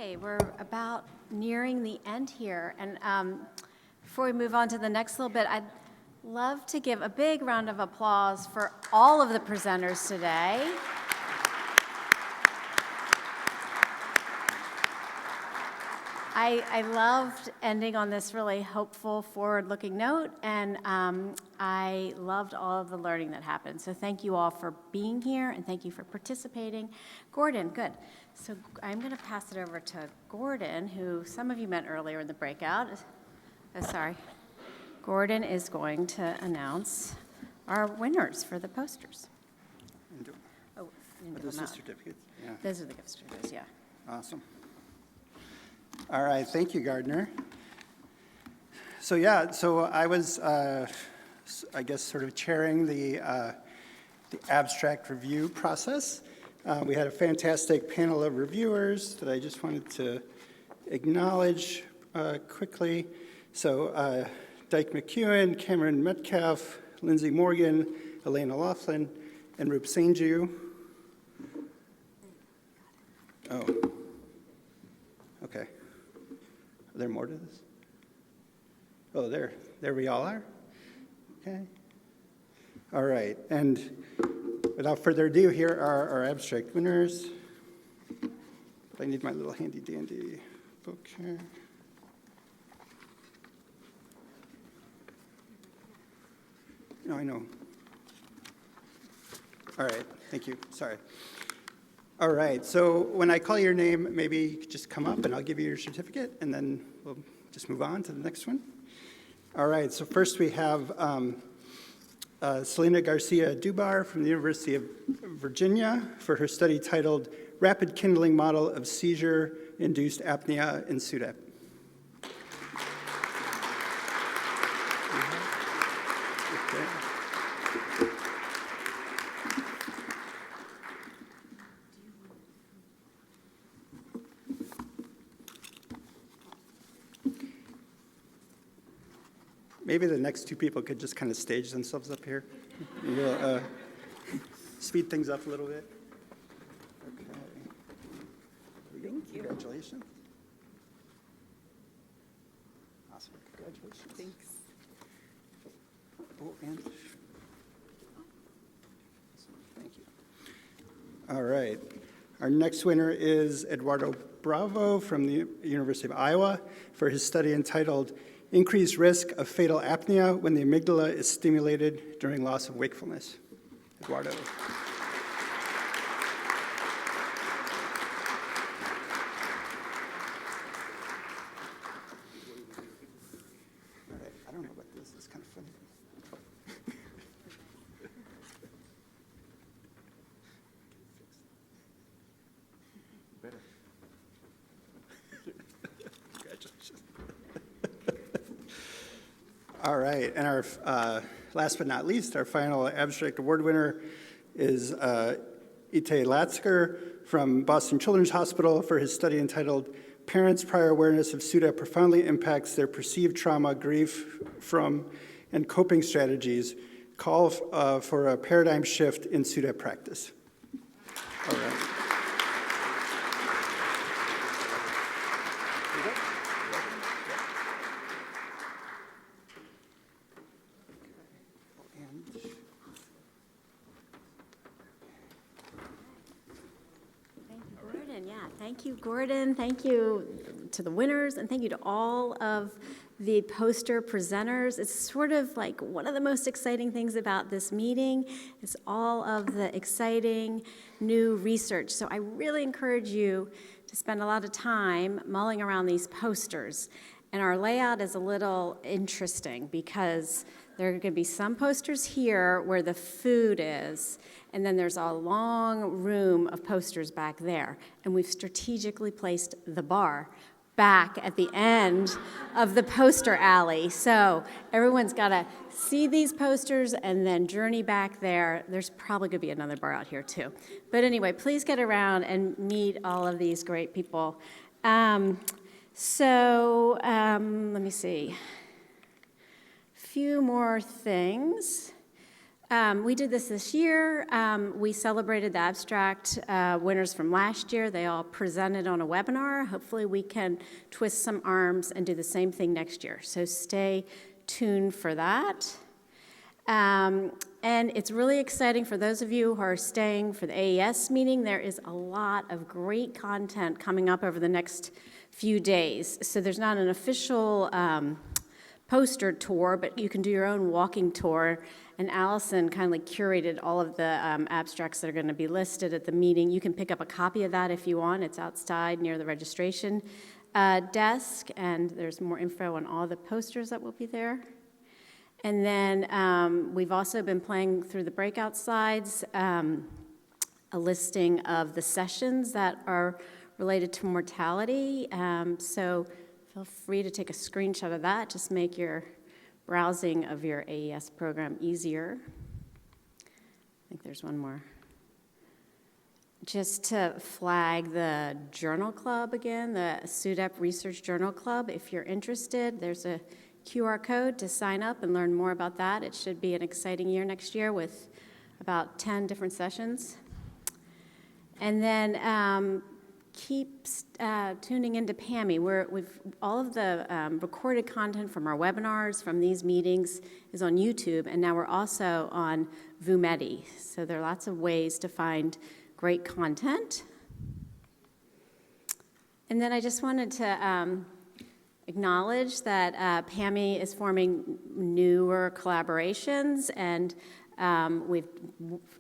Okay, we're about nearing the end here, and before we move on to the next little bit, I'd love to give a big round of applause for all of the presenters today. I loved ending on this really hopeful, forward-looking note, and I loved all of the learning that happened. So thank you all for being here, and thank you for participating. Gordon, good. So I'm going to pass it over to Gordon, who some of you met earlier in the breakout. Gordon is going to announce our winners for the posters. Are those the certificates? Yeah. Those are the gift certificates, yeah. Awesome. All right, thank you, Gardner. So I was, I guess, sort of chairing the abstract review process. We had a fantastic panel of reviewers that I just wanted to acknowledge quickly. So Dyke McEwen, Cameron Metcalf, Lindsay Morgan, Elena Laughlin, and Rup Sanju. Oh, okay. Are there more to this? Oh, there we all are. Okay. All right, and without further ado, here are our abstract winners. But I need my little handy dandy book here. No, I know. All right, thank you, sorry. All right, so when I call your name, maybe you could just come up and I'll give you your certificate, and then we'll just move on to the next one. All right, so first we have Selena Garcia Dubar from the University of Virginia for her study titled Rapid Kindling Model of Seizure-Induced Apnea in SUDEP. Maybe the next two people could just kind of stage themselves up here. We'll speed things up a little bit. Okay. Here we go. Thank you. Congratulations. Awesome. Congratulations. Thanks. Oh, and thank you. All right. Our next winner is Eduardo Bravo from the University of Iowa for his study entitled Increased Risk of Fatal Apnea When the Amygdala is Stimulated During Loss of Wakefulness. Eduardo. All right, I don't know what this is, kind of funny. Better. Congratulations. All right, and our last but not least, our final abstract award winner is Ite Latzker from Boston Children's Hospital for his study entitled Parents' Prior Awareness of SUDEP Profoundly Impacts Their Perceived Trauma, Grief from, and Coping Strategies, Call for a Paradigm Shift in SUDEP Practice. All right. Thank you, Gordon. Thank you to the winners, and thank you to all of the poster presenters. It's sort of like one of the most exciting things about this meeting is all of the exciting new research. So I really encourage you to spend a lot of time mulling around these posters. And our layout is a little interesting because there are going to be some posters here where the food is, and then there's a long room of posters back there. And we've strategically placed the bar back at the end of the poster alley. So everyone's got to see these posters and then journey back there. There's probably going to be another bar out here too. But anyway, please get around and meet all of these great people. Let me see. Few more things. We did this year. We celebrated the abstract winners from last year. They all presented on a webinar. Hopefully we can twist some arms and do the same thing next year. So stay tuned for that. And it's really exciting for those of you who are staying for the AES meeting. There is a lot of great content coming up over the next few days. So there's not an official poster tour, but you can do your own walking tour. And Allison kindly curated all of the abstracts that are going to be listed at the meeting. You can pick up a copy of that if you want. It's outside near the registration desk, and there's more info on all the posters that will be there. And then we've also been playing through the breakout slides, a listing of the sessions that are related to mortality. So feel free to take a screenshot of that. Just make your browsing of your AES program easier. I think there's one more. Just to flag the journal club again, the SUDEP Research Journal Club. If you're interested, there's a QR code to sign up and learn more about that. It should be an exciting year next year with about 10 different sessions. And then keep tuning into PAME. We've all of the recorded content from our webinars, from these meetings, is on YouTube, and now we're also on VUMEDI. So there are lots of ways to find great content. And then I just wanted to acknowledge that PAME is forming newer collaborations, and we've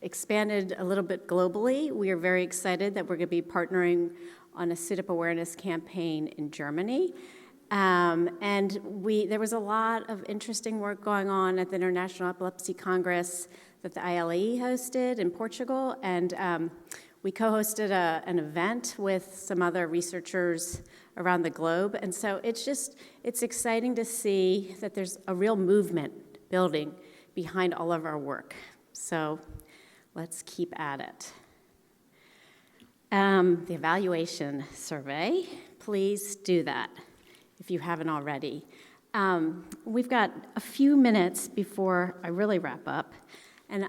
expanded a little bit globally. We are very excited that we're going to be partnering on a SUDEP awareness campaign in Germany. And there was a lot of interesting work going on at the International Epilepsy Congress that the ILE hosted in Portugal, and we co-hosted an event with some other researchers around the globe. And so it's exciting to see that there's a real movement building behind all of our work. So let's keep at it. The evaluation survey, please do that if you haven't already. We've got a few minutes before I really wrap up. And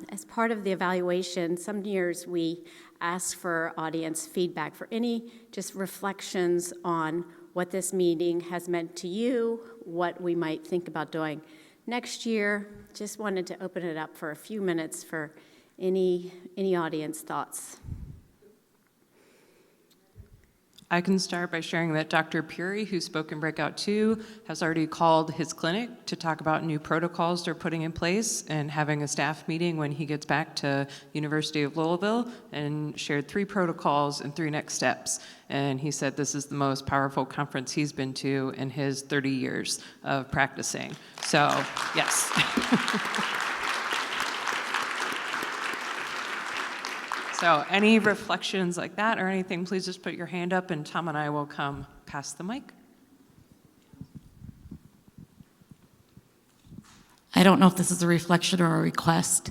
as part of the evaluation, some years we ask for audience feedback for any just reflections on what this meeting has meant to you, what we might think about doing next year. Just wanted to open it up for a few minutes for any audience thoughts. I can start by sharing that Dr. Puri, who spoke in Breakout 2, has already called his clinic to talk about new protocols they're putting in place and having a staff meeting when he gets back to University of Louisville, and shared 3 protocols and 3 next steps. And he said this is the most powerful conference he's been to in his 30 years of practicing. So, yes. So any reflections like that or anything, please just put your hand up and Tom and I will come pass the mic. I don't know if this is a reflection or a request.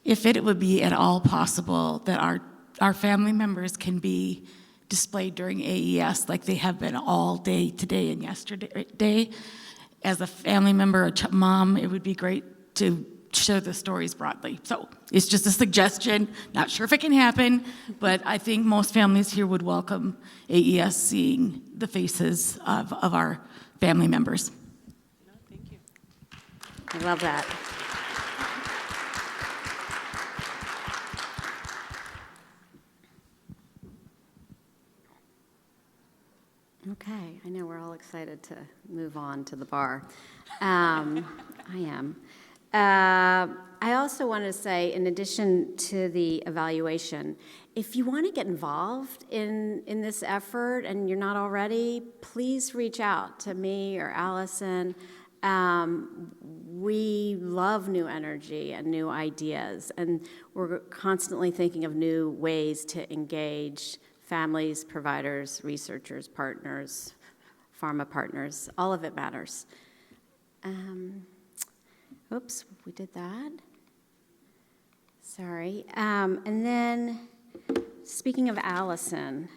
If it would be at all possible that our family members can be displayed during AES like they have been all day today and yesterday. As a family member, mom, it would be great to share the stories broadly. So it's just a suggestion. Not sure if it can happen, but I think most families here would welcome AES seeing the faces of our family members. No, thank you. I love that. Okay, I know we're all excited to move on to the bar. I am. I also want to say, in addition to the evaluation, if you want to get involved in this effort and you're not already, please reach out to me or Allison. We love new energy and new ideas, and we're constantly thinking of new ways to engage families, providers, researchers, partners, pharma partners. All of it matters. Oops, we did that. Sorry. And then, speaking of Allison,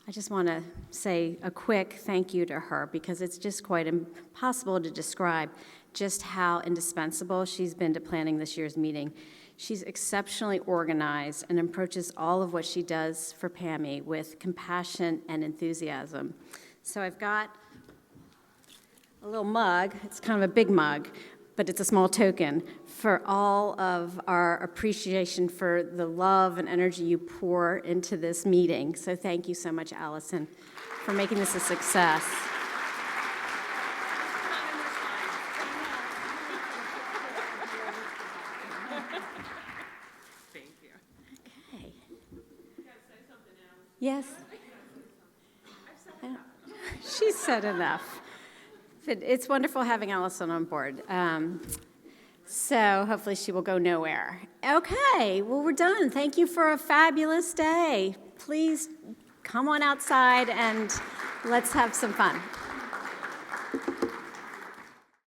I just want to say a quick thank you to her because it's just quite impossible to describe just how indispensable she's been to planning this year's meeting. She's exceptionally organized and approaches all of what she does for PAME with compassion and enthusiasm. So I've got a little mug. It's kind of a big mug, but it's a small token for all of our appreciation for the love and energy you pour into this meeting. So thank you so much, Allison, for making this a success. Thank you. Okay. Yes? She said enough. But it's wonderful having Allison on board. So hopefully she will go nowhere. Okay, well, we're done. Thank you for a fabulous day. Please come on outside and let's have some fun.